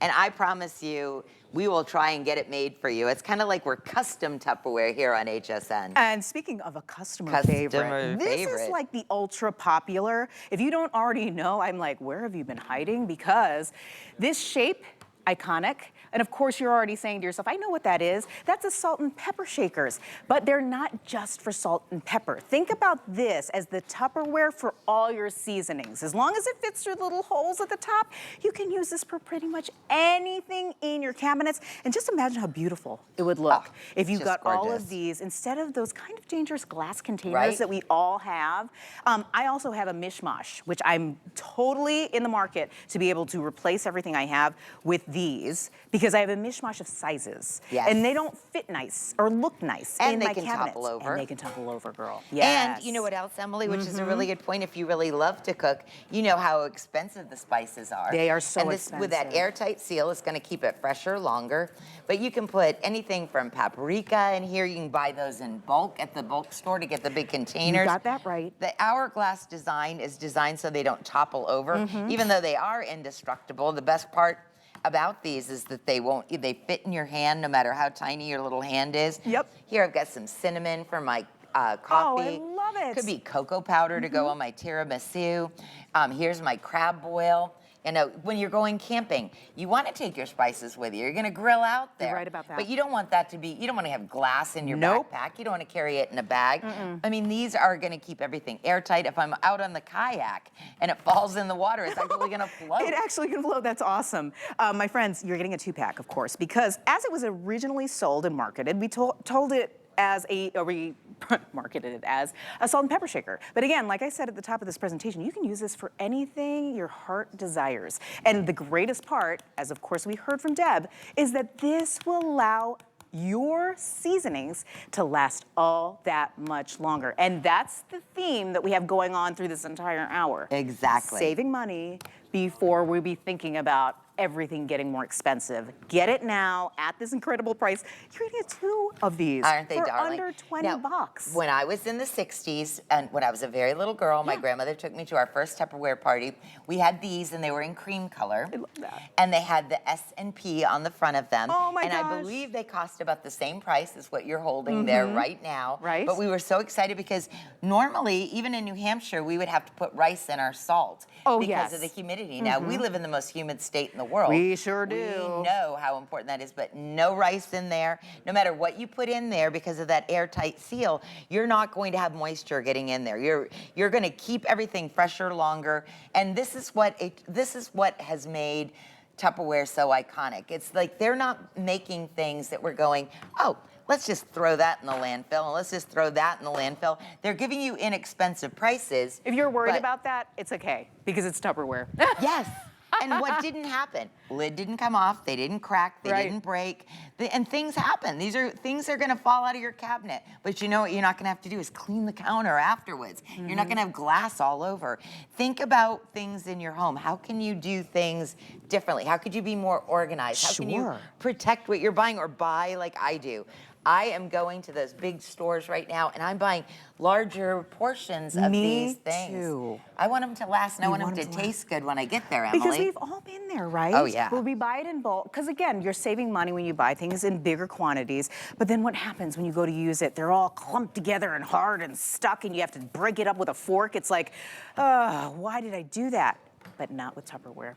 And I promise you, we will try and get it made for you. It's kind of like we're custom Tupperware here on HSN. And speaking of a customer favorite, this is like the ultra popular. If you don't already know, I'm like, where have you been hiding? Because this shape, iconic. And of course, you're already saying to yourself, I know what that is. That's a salt and pepper shakers. But they're not just for salt and pepper. Think about this as the Tupperware for all your seasonings. As long as it fits through the little holes at the top, you can use this for pretty much anything in your cabinets. And just imagine how beautiful it would look if you got all of these instead of those kind of dangerous glass containers that we all have. I also have a mishmash, which I'm totally in the market to be able to replace everything I have with these, because I have a mishmash of sizes. Yes. And they don't fit nice or look nice in my cabinets. And they can topple over. And they can topple over, girl. Yes. And you know what else, Emily, which is a really good point, if you really love to cook, you know how expensive the spices are. They are so expensive. With that airtight seal, it's gonna keep it fresher longer. But you can put anything from paprika in here. You can buy those in bulk at the bulk store to get the big containers. You got that right. The Hourglass design is designed so they don't topple over. Even though they are indestructible, the best part about these is that they fit in your hand no matter how tiny your little hand is. Yep. Here I've got some cinnamon for my coffee. Oh, I love it. Could be cocoa powder to go on my tiramisu. Here's my crab boil. You know, when you're going camping, you want to take your spices with you. You're going to grill out there. You're right about that. But you don't want that to be, you don't want to have glass in your backpack. You don't want to carry it in a bag. I mean, these are going to keep everything airtight. If I'm out on the kayak and it falls in the water, it's actually going to float. It actually can float. That's awesome. My friends, you're getting a 2-pack, of course, because as it was originally sold and marketed, we told it as we marketed it as a salt and pepper shaker. But again, like I said at the top of this presentation, you can use this for anything your heart desires. And the greatest part, as of course we heard from Deb, is that this will allow your seasonings to last all that much longer. And that's the theme that we have going on through this entire hour. Exactly. Saving money before we be thinking about everything getting more expensive. Get it now at this incredible price. You're gonna get 2 of these. Aren't they, for darling? under 20 bucks. When I was in the 60s, and when I was a very little girl, my grandmother took me to our first Tupperware party. We had these, and they were in cream color. I love that. And they had the S&P on the front of them. Oh my gosh. And I believe they cost about the same price as what you're holding there right now. Right. But we were so excited because normally, even in New Hampshire, we would have to put rice in our salt because of the humidity. Now, we live in the most humid state in the world. We sure do. We know how important that is, but no rice in there. No matter what you put in there, because of that airtight seal, you're not going to have moisture getting in there. You're going to keep everything fresher longer, and this is what has made Tupperware so iconic. It's like they're not making things that we're going, oh, let's just throw that in the landfill, and let's just throw that in the landfill. They're giving you inexpensive prices. If you're worried about that, it's okay, because it's Tupperware. Yes. And what didn't happen? Lid didn't come off, they didn't crack, they didn't break, and things happen. These are things that are gonna fall out of your cabinet. But you know what you're not gonna have to do is clean the counter afterwards. You're not gonna have glass all over. Think about things in your home. How can you do things differently? How could you be more organized? How can you protect what you're buying, or buy like I do? I am going to those big stores right now, and I'm buying larger portions of these things. Me too. I want them to last, and I want them to taste good when I get there, Emily. Because we've all been there, right? Oh, yeah. Where we buy it in bulk. Because again, you're saving money when you buy things in bigger quantities. But then what happens when you go to use it? They're all clumped together and hard and stuck, and you have to break it up with a fork. It's like, why did I do that? But not with Tupperware.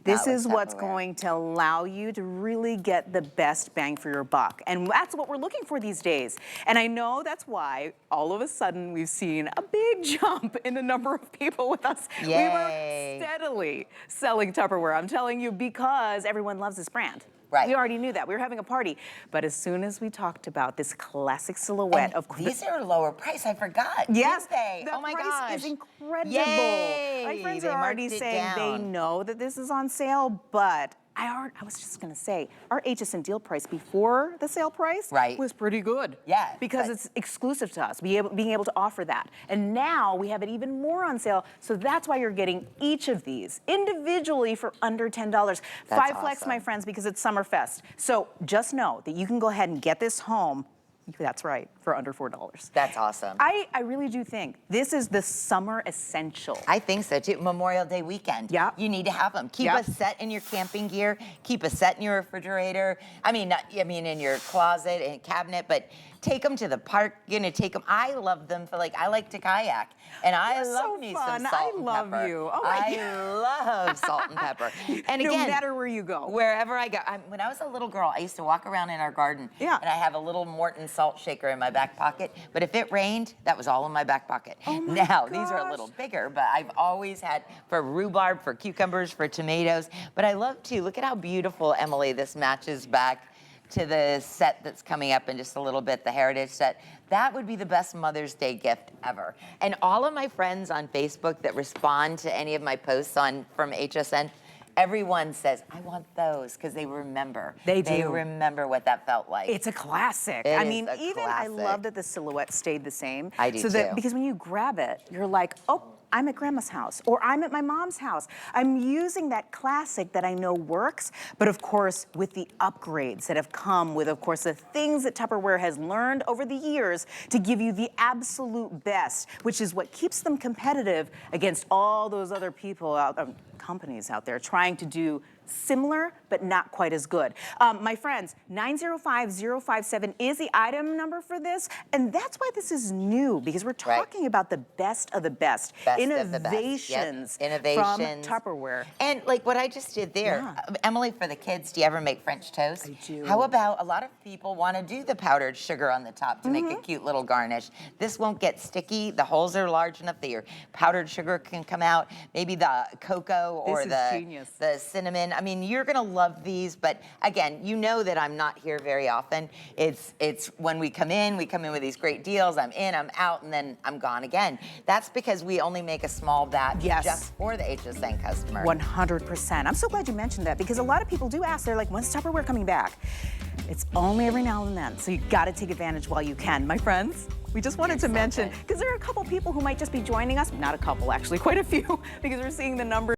This is what's going to allow you to really get the best bang for your buck. And that's what we're looking for these days. And I know that's why all of a sudden we've seen a big jump in the number of people with us. Yay. We were steadily selling Tupperware, I'm telling you, because everyone loves this brand. Right. We already knew that. We were having a party. But as soon as we talked about this classic silhouette of these are lower price, I forgot. Yes, they? the Oh my price gosh. is incredible. Yay. My friends They are already marked it saying they down. know that this is on sale, but I was just gonna say, our HSN deal price before the sale price was pretty good. Yeah. Because it's exclusive to us, being able to offer that. And now we have it even more on sale, so that's why you're getting each of these individually for under $10. 5 flex, my friends, because it's Summerfest. So just know that you can go ahead and get this home That's right, for under $4. That's awesome. I really do think this is the summer essential. I think so too. Memorial Day weekend. Yeah. You need to have them. Keep a set in your camping gear. Keep a set in your refrigerator. I mean, in your closet and cabinet, but take them to the park. You're gonna take them. I love them for I like to kayak, and I love me some salt and pepper. I love you. Oh my I love salt and pepper. And no again, matter where you go, wherever I go. When I was a little girl, I used to walk around in our garden, and I have a little Morton salt shaker in my back pocket. But if it rained, that was all in my back pocket. Oh my now gosh. These are a little bigger, but I've always had for rhubarb, for cucumbers, for tomatoes. But I love to look at how beautiful, Emily, this matches back to the set that's coming up in just a little bit, the heritage set. That would be the best Mother's Day gift ever. And all of my friends on Facebook that respond to any of my posts from HSN, everyone says, I want those, because they remember. They do. They remember what that felt like. It's a classic. It I is mean, a even classic. I love that the silhouette stayed the same. I do too. Because when you grab it, you're like, oh, I'm at grandma's house, or I'm at my mom's house. I'm using that classic that I know works, but of course, with the upgrades that have come with, of course, the things that Tupperware has learned over the years to give you the absolute best, which is what keeps them competitive against all those other people companies out there trying to do similar, but not quite as good. My friends, 905057 is the item number for this, and that's why this is new, because we're talking about the best of the best. Innovations from Tupperware. And like what I just did there, Emily, for the kids, do you ever make French toast? I do. How about a lot of people want to do the powdered sugar on the top to make a cute little garnish. This won't get sticky. The holes are large enough that your powdered sugar can come out. Maybe the cocoa or the cinnamon. I mean, you're gonna love these, but again, you know that I'm not here very often. It's when we come in with these great deals. I'm in, I'm out, and then I'm gone again. That's because we only make a small batch just for the HSN customer. 100%. I'm so glad you mentioned that, because a lot of people do ask, they're like, when's Tupperware coming back? It's only every now and then, so you gotta take advantage while you can. My friends, we just wanted to mention, because there are a couple people who might just be joining us, not a couple, actually, quite a few, because we're seeing the numbers